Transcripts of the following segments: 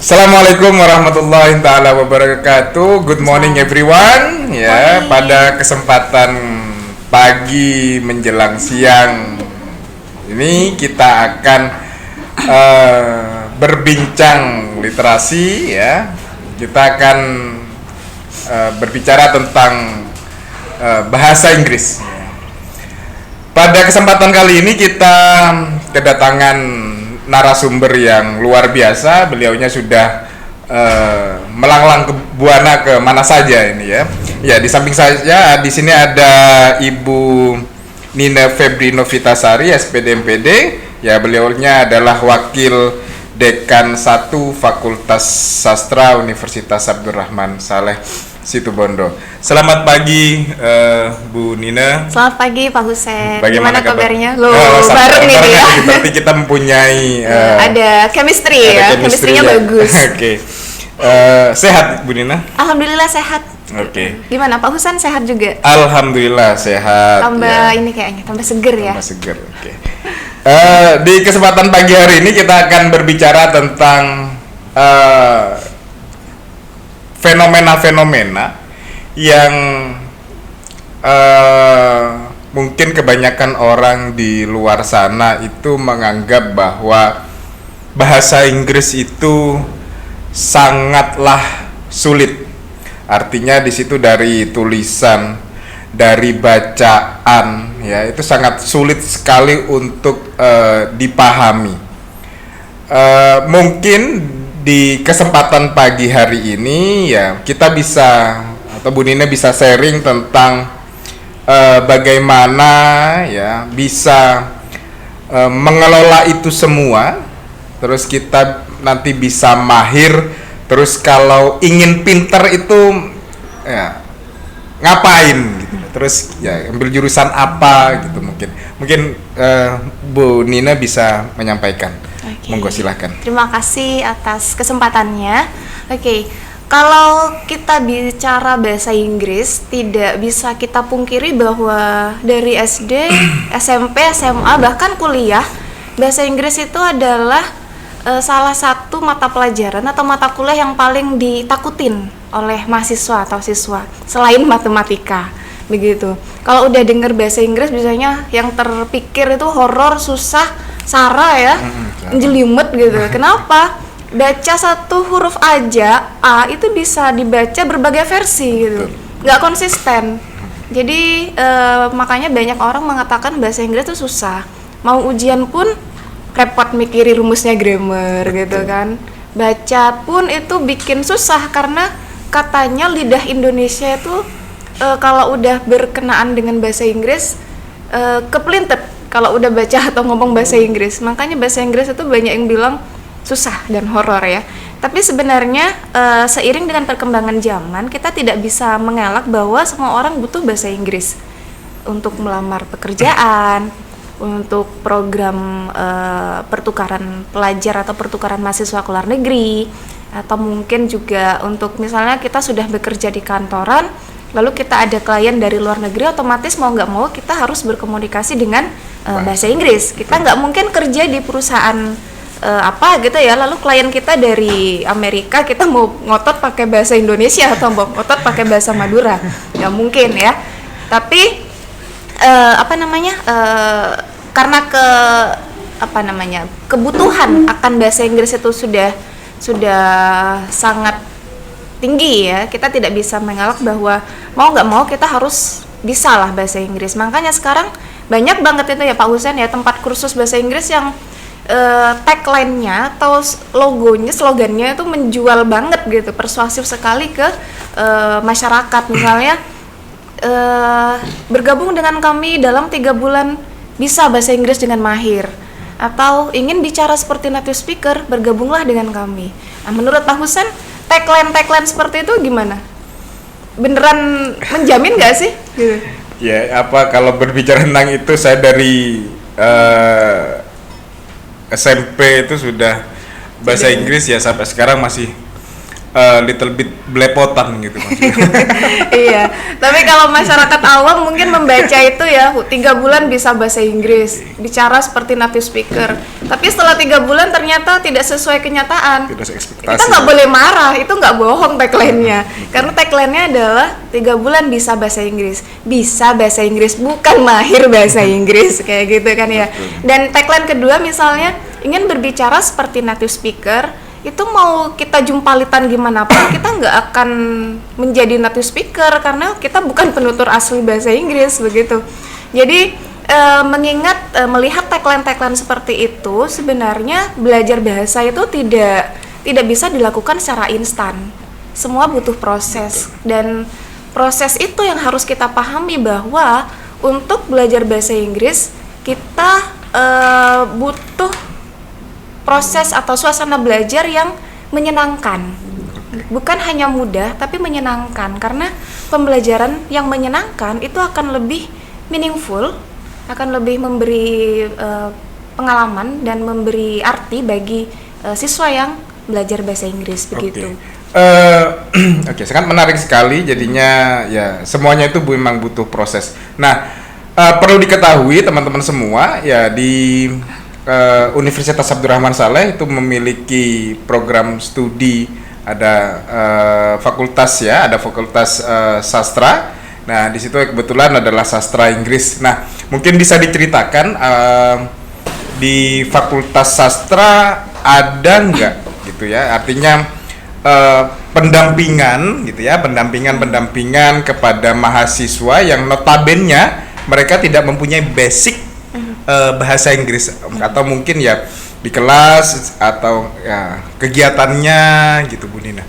Assalamualaikum warahmatullahi taala wabarakatuh. Good morning everyone. Ya, pada kesempatan pagi menjelang siang ini kita akan berbincang literasi ya. Kita akan berbicara tentang bahasa Inggris. Pada kesempatan kali ini kita kedatangan narasumber yang luar biasa. Beliaunya sudah melanglang ke buana ke mana saja ini ya. Ya, di samping saya di sini ada Ibu Nina Febri Novitasari, SPD MPD. Ya, beliaunya adalah Wakil Dekan 1 Fakultas Sastra Universitas Abdurrahman Saleh Situbondo. Selamat pagi Bu Nina. Selamat pagi Pak Husen. Bagaimana kabarnya? Bareng nih ya. Berarti kita mempunyai ada chemistry ya. Chemistry-nya bagus. Oke. Sehat Bu Nina? Alhamdulillah sehat. Oke. Gimana Pak Husen, sehat juga? Alhamdulillah sehat. Tambah ini kayaknya, tambah seger ya. Tambah seger. Oke. Di kesempatan pagi hari ini kita akan berbicara tentang fenomena-fenomena yang mungkin kebanyakan orang di luar sana itu menganggap bahwa bahasa Inggris itu sangatlah sulit. Artinya di situ dari tulisan, dari bacaan, ya itu sangat sulit sekali untuk dipahami. Mungkin di kesempatan pagi hari ini ya kita bisa atau Bu Nina bisa sharing tentang bagaimana ya bisa mengelola itu semua, terus kita nanti bisa mahir, terus kalau ingin pinter itu ya ngapain gitu, terus ya ambil jurusan apa gitu. Mungkin Bu Nina bisa menyampaikan. Okay. Monggo silahkan. Terima kasih atas kesempatannya. Oke, kalau kita bicara bahasa Inggris, tidak bisa kita pungkiri bahwa dari SD, SMP, SMA, bahkan kuliah, bahasa Inggris itu adalah salah satu mata pelajaran atau mata kuliah yang paling ditakutin oleh mahasiswa atau siswa selain matematika. Begitu. Kalau udah dengar bahasa Inggris biasanya yang terpikir itu horor, susah, sara ya, jelimet gitu. Kenapa? Baca satu huruf aja, A itu bisa dibaca berbagai versi gitu, nggak konsisten. Jadi makanya banyak orang mengatakan bahasa Inggris itu susah. Mau ujian pun repot mikirin rumusnya grammar gitu kan. Baca pun itu bikin susah karena katanya lidah Indonesia itu kalau udah berkenaan dengan bahasa Inggris kepelintet kalau udah baca atau ngomong bahasa Inggris. Makanya bahasa Inggris itu banyak yang bilang susah dan horor ya. Tapi sebenarnya seiring dengan perkembangan zaman, kita tidak bisa mengelak bahwa semua orang butuh bahasa Inggris untuk melamar pekerjaan, untuk program pertukaran pelajar atau pertukaran mahasiswa ke luar negeri, atau mungkin juga untuk misalnya kita sudah bekerja di kantoran, lalu kita ada klien dari luar negeri, otomatis mau nggak mau kita harus berkomunikasi dengan bahasa Inggris. Kita nggak mungkin kerja di perusahaan apa gitu ya, lalu klien kita dari Amerika, kita mau ngotot pakai bahasa Indonesia atau mau ngotot pakai bahasa Madura, nggak mungkin ya. Tapi karena kebutuhan akan bahasa Inggris itu sudah sangat tinggi ya, kita tidak bisa mengelak bahwa mau nggak mau kita harus bisa lah bahasa Inggris. Makanya sekarang banyak banget itu ya Pak Husen ya, tempat kursus bahasa Inggris yang tagline-nya atau logonya, slogannya itu menjual banget gitu, persuasif sekali ke masyarakat. Misalnya bergabung dengan kami dalam 3 bulan bisa bahasa Inggris dengan mahir, atau ingin bicara seperti native speaker, bergabunglah dengan kami. Nah, menurut Pak Husen, tagline seperti itu gimana? Beneran menjamin nggak sih? Gitu. Ya, kalau berbicara tentang itu, saya dari SMP itu sudah bahasa Inggris ya, sampai sekarang masih little bit belepotan gitu maksudnya. Iya, tapi kalau masyarakat awam mungkin membaca itu ya 3 bulan bisa bahasa Inggris, bicara seperti native speaker. Tapi setelah 3 bulan ternyata tidak sesuai kenyataan. Tidak seekspektasi. Kita nggak boleh marah, itu nggak bohong tagline-nya. Karena tagline-nya adalah 3 bulan bisa bahasa Inggris. Bisa bahasa Inggris, bukan mahir bahasa Inggris kayak gitu kan ya. Dan tagline kedua misalnya ingin berbicara seperti native speaker, itu mau kita jumpalitan gimana pun kita nggak akan menjadi native speaker karena kita bukan penutur asli bahasa Inggris begitu. Jadi melihat tagline-tagline seperti itu, sebenarnya belajar bahasa itu tidak bisa dilakukan secara instan. Semua butuh proses, dan proses itu yang harus kita pahami bahwa untuk belajar bahasa Inggris kita butuh proses atau suasana belajar yang menyenangkan. Bukan hanya mudah, tapi menyenangkan. Karena pembelajaran yang menyenangkan itu akan lebih meaningful, akan lebih memberi pengalaman dan memberi arti bagi siswa yang belajar bahasa Inggris begitu. Oke, sangat menarik sekali. Jadinya ya semuanya itu memang butuh proses. Nah, perlu diketahui teman-teman semua ya di Universitas Abdurrahman Saleh itu memiliki program studi, ada fakultas ya, ada fakultas sastra. Nah, di situ kebetulan adalah sastra Inggris. Nah, mungkin bisa diceritakan di fakultas sastra ada nggak gitu ya? Artinya pendampingan gitu ya, pendampingan kepada mahasiswa yang notabene mereka tidak mempunyai basic bahasa Inggris, atau mungkin ya di kelas atau ya kegiatannya gitu Bu Nina.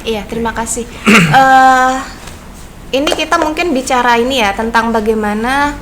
Iya, terima kasih. Ini kita mungkin bicara ini ya tentang bagaimana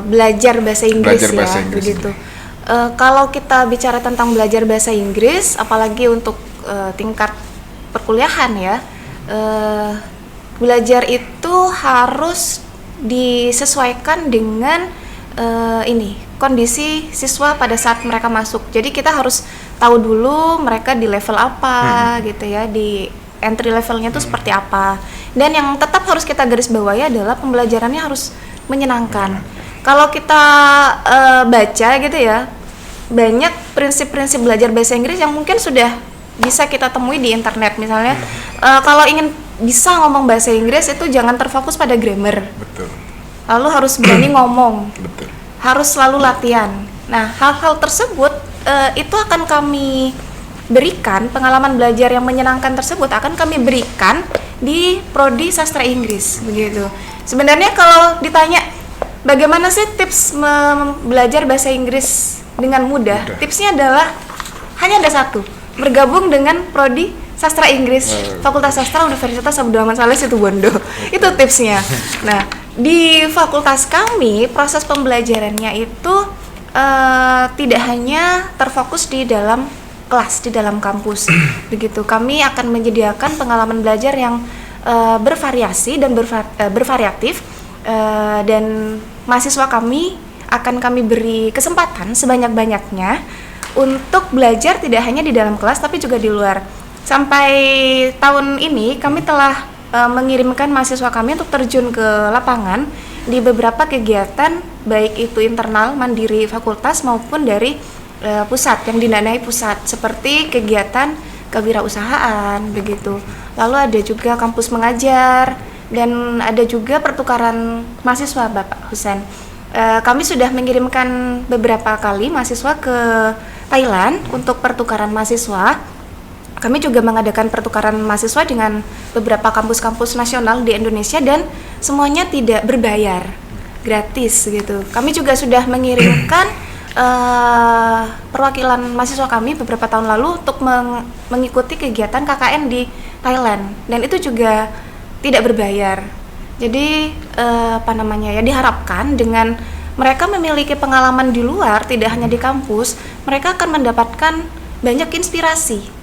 belajar bahasa Inggris begitu. Kalau kita bicara tentang belajar bahasa Inggris, apalagi untuk tingkat perkuliahan ya, belajar itu harus disesuaikan dengan kondisi siswa pada saat mereka masuk. Jadi kita harus tahu dulu mereka di level apa gitu ya, di entry levelnya itu seperti apa. Dan yang tetap harus kita garis bawahi adalah pembelajarannya harus menyenangkan. Kalau kita baca gitu ya, banyak prinsip-prinsip belajar bahasa Inggris yang mungkin sudah bisa kita temui di internet. Misalnya kalau ingin bisa ngomong bahasa Inggris itu jangan terfokus pada grammar. Betul. Lalu harus berani ngomong. Betul. Harus selalu latihan. Nah, hal-hal tersebut itu akan kami berikan, pengalaman belajar yang menyenangkan tersebut akan kami berikan di prodi sastra Inggris begitu. Sebenarnya kalau ditanya bagaimana sih tips belajar bahasa Inggris dengan mudah? Tipsnya adalah hanya ada satu, bergabung dengan prodi sastra Inggris Fakultas Sastra Universitas Abdurrahman Saleh Situbondo. Itu tipsnya. Nah, di fakultas kami proses pembelajarannya itu tidak hanya terfokus di dalam kelas, di dalam kampus begitu. Kami akan menyediakan pengalaman belajar yang bervariasi dan bervariatif, dan mahasiswa kami akan kami beri kesempatan sebanyak-banyaknya untuk belajar tidak hanya di dalam kelas tapi juga di luar. Sampai tahun ini kami telah mengirimkan mahasiswa kami untuk terjun ke lapangan di beberapa kegiatan, baik itu internal mandiri fakultas maupun dari pusat yang didanai pusat, seperti kegiatan kewirausahaan begitu. Lalu ada juga kampus mengajar dan ada juga pertukaran mahasiswa Bapak Husen. Kami sudah mengirimkan beberapa kali mahasiswa ke Thailand untuk pertukaran mahasiswa. Kami juga mengadakan pertukaran mahasiswa dengan beberapa kampus-kampus nasional di Indonesia dan semuanya tidak berbayar, gratis gitu. Kami juga sudah mengirimkan perwakilan mahasiswa kami beberapa tahun lalu untuk mengikuti kegiatan KKN di Thailand dan itu juga tidak berbayar. Jadi diharapkan dengan mereka memiliki pengalaman di luar, tidak hanya di kampus, mereka akan mendapatkan banyak inspirasi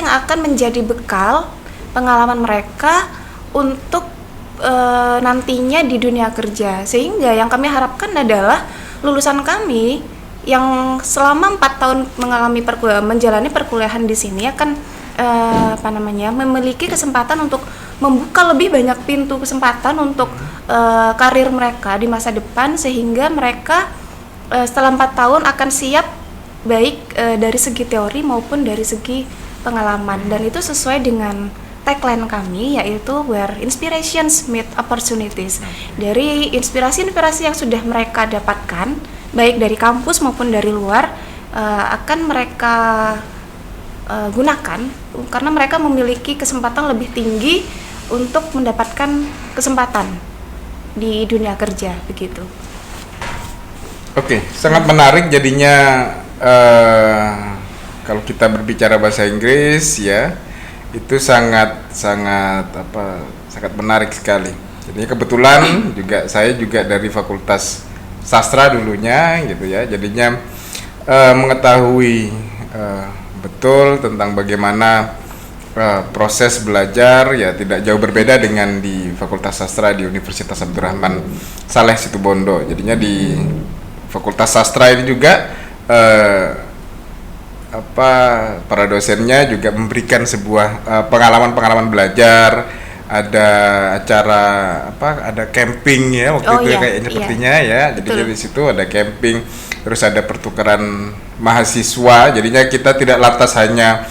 yang akan menjadi bekal pengalaman mereka untuk nantinya di dunia kerja. Sehingga yang kami harapkan adalah lulusan kami yang selama 4 tahun menjalani perkuliahan di sini akan memiliki kesempatan untuk membuka lebih banyak pintu kesempatan untuk karir mereka di masa depan, sehingga mereka setelah 4 tahun akan siap baik dari segi teori maupun dari segi pengalaman. Dan itu sesuai dengan tagline kami, yaitu where inspirations meet opportunities. Dari inspirasi-inspirasi yang sudah mereka dapatkan baik dari kampus maupun dari luar akan mereka gunakan karena mereka memiliki kesempatan lebih tinggi untuk mendapatkan kesempatan di dunia kerja, begitu. Oke, sangat menarik jadinya kalau kita berbicara bahasa Inggris ya, itu sangat menarik sekali. Jadi kebetulan juga saya juga dari Fakultas Sastra dulunya gitu ya. Jadinya mengetahui betul tentang bagaimana proses belajar ya tidak jauh berbeda dengan di Fakultas Sastra di Universitas Abdurrahman Saleh Situbondo. Jadinya di Fakultas Sastra ini juga para dosennya juga memberikan sebuah pengalaman belajar, ada acara ada camping ya waktu itu kayak sepertinya ya. Jadi dari situ ada camping, terus ada pertukaran mahasiswa. Jadinya kita tidak lantas hanya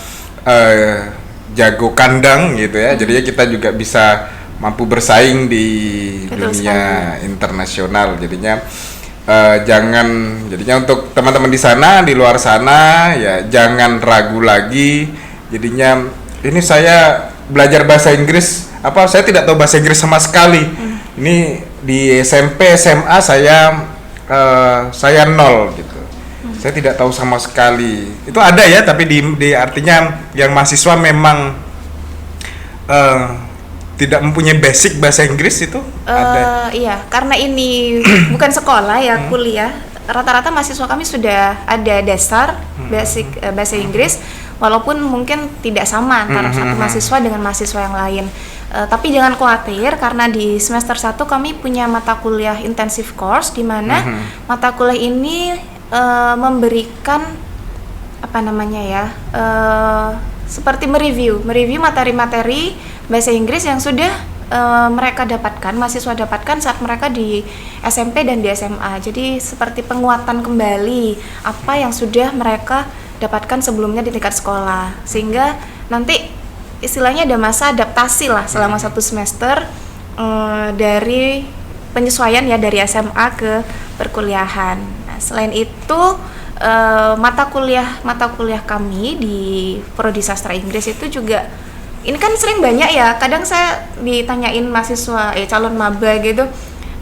jago kandang gitu ya. Jadinya kita juga bisa mampu bersaing di dunia internasional. Jadinya jadinya untuk teman-teman di sana, di luar sana ya jangan ragu lagi. Jadinya ini saya belajar bahasa Inggris, saya tidak tahu bahasa Inggris sama sekali. Ini di SMP, SMA saya nol gitu. Saya tidak tahu sama sekali. Itu ada ya, tapi di artinya yang mahasiswa memang tidak mempunyai basic bahasa Inggris itu ada. Iya, karena ini bukan sekolah ya, kuliah. Rata-rata mahasiswa kami sudah ada dasar basic bahasa Inggris, walaupun mungkin tidak sama antara satu mahasiswa dengan mahasiswa yang lain. Tapi jangan khawatir, karena di semester 1 kami punya mata kuliah intensive course, di mana mata kuliah ini memberikan seperti mereview materi-materi bahasa Inggris yang sudah mereka dapatkan, mahasiswa dapatkan saat mereka di SMP dan di SMA. Jadi seperti penguatan kembali apa yang sudah mereka dapatkan sebelumnya di tingkat sekolah, sehingga nanti istilahnya ada masa adaptasi lah selama 1 semester dari penyesuaian ya dari SMA ke perkuliahan. Nah, selain itu mata kuliah kami di Prodi Sastra Inggris itu juga ini kan sering banyak ya, kadang saya ditanyain mahasiswa calon maba gitu,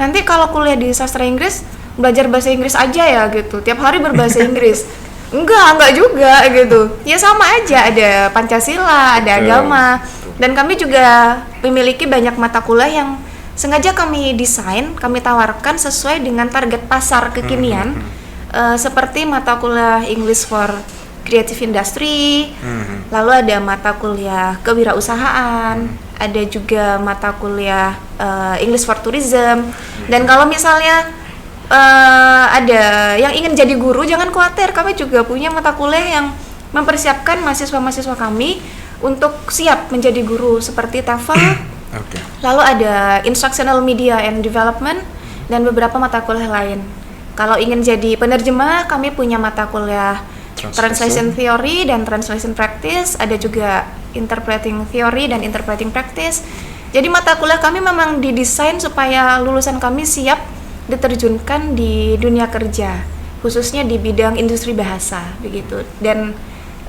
nanti kalau kuliah di sastra Inggris belajar bahasa Inggris aja ya gitu, tiap hari berbahasa Inggris. Enggak juga gitu, ya sama aja, ada Pancasila, ada agama. Dan kami juga memiliki banyak mata kuliah yang sengaja kami desain, kami tawarkan sesuai dengan target pasar kekinian, seperti mata kuliah English for Creative Industry, lalu ada mata kuliah kewirausahaan, ada juga mata kuliah English for Tourism. Dan kalau misalnya ada yang ingin jadi guru, jangan khawatir, kami juga punya mata kuliah yang mempersiapkan mahasiswa-mahasiswa kami untuk siap menjadi guru, seperti TEFL. Lalu ada Instructional Media and Development dan beberapa mata kuliah lain. Kalau ingin jadi penerjemah, kami punya mata kuliah Translation Theory dan Translation Practice, ada juga Interpreting Theory dan Interpreting Practice. Jadi mata kuliah kami memang didesain supaya lulusan kami siap diterjunkan di dunia kerja, khususnya di bidang industri bahasa begitu. Dan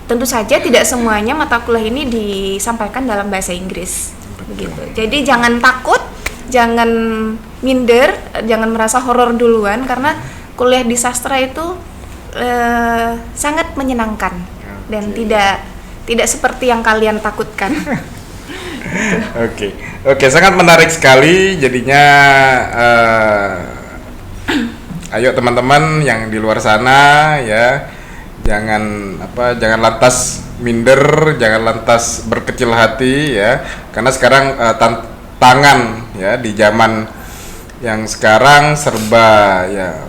tentu saja tidak semuanya mata kuliah ini disampaikan dalam bahasa Inggris begitu. Jadi jangan takut, jangan minder, jangan merasa horor duluan, karena kuliah di sastra itu sangat menyenangkan dan tidak seperti yang kalian takutkan. Oke, sangat menarik sekali. Jadinya ayo teman-teman yang di luar sana ya, jangan lantas minder, jangan lantas berkecil hati ya, karena sekarang tantangan ya di zaman yang sekarang serba ya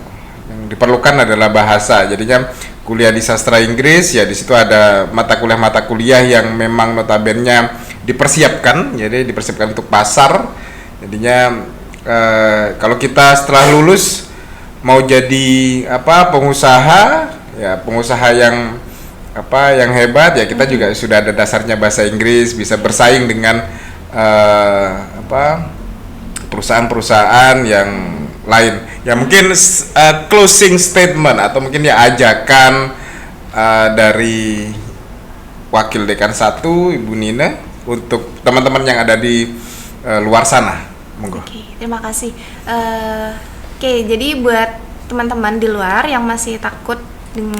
Yang diperlukan adalah bahasa. Jadinya kuliah di sastra Inggris ya, di situ ada mata kuliah yang memang notabene dipersiapkan, jadi dipersiapkan untuk pasar. Jadinya kalau kita setelah lulus mau jadi pengusaha ya, pengusaha yang yang hebat ya, kita juga sudah ada dasarnya bahasa Inggris, bisa bersaing dengan perusahaan-perusahaan yang lain. Ya mungkin closing statement atau mungkin ya ajakan dari Wakil Dekan 1 Ibu Nina untuk teman-teman yang ada di luar sana. Monggo. Oke, terima kasih. Jadi buat teman-teman di luar yang masih takut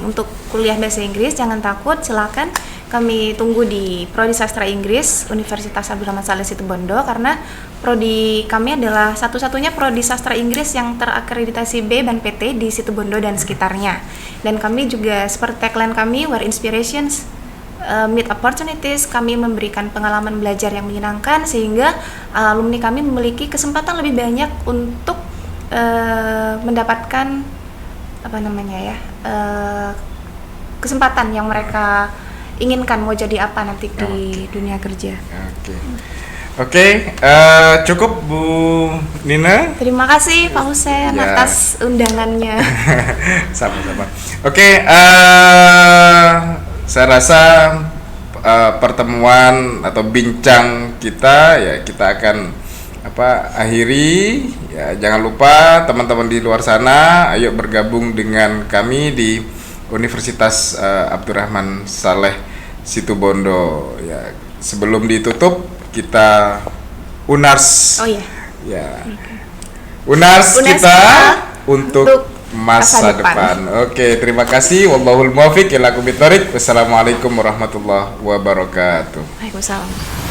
untuk kuliah bahasa Inggris, jangan takut, silakan. Kami tunggu di Prodi Sastra Inggris Universitas Abdurrahman Saleh Situbondo, karena prodi kami adalah satu-satunya prodi sastra Inggris yang terakreditasi B dan PT di Situbondo dan sekitarnya. Dan kami juga seperti tagline kami, where inspirations meet opportunities, kami memberikan pengalaman belajar yang menyenangkan sehingga alumni kami memiliki kesempatan lebih banyak untuk mendapatkan kesempatan yang mereka inginkan, mau jadi apa nanti di dunia kerja. Oke, cukup Bu Nina. Terima kasih Pak Husen atas undangannya. Sama-sama. Oke, saya rasa pertemuan atau bincang kita ya kita akan akhiri ya. Jangan lupa teman-teman di luar sana, ayo bergabung dengan kami di Universitas Abdurrahman Saleh Situbondo ya. Sebelum ditutup kita UNARS. Oh iya. Ya. UNARS kita untuk masa depan. Oke, terima kasih. Wallahul muwaffiq ila aqwamit thoriq. Wassalamualaikum warahmatullahi wabarakatuh. Waalaikumsalam.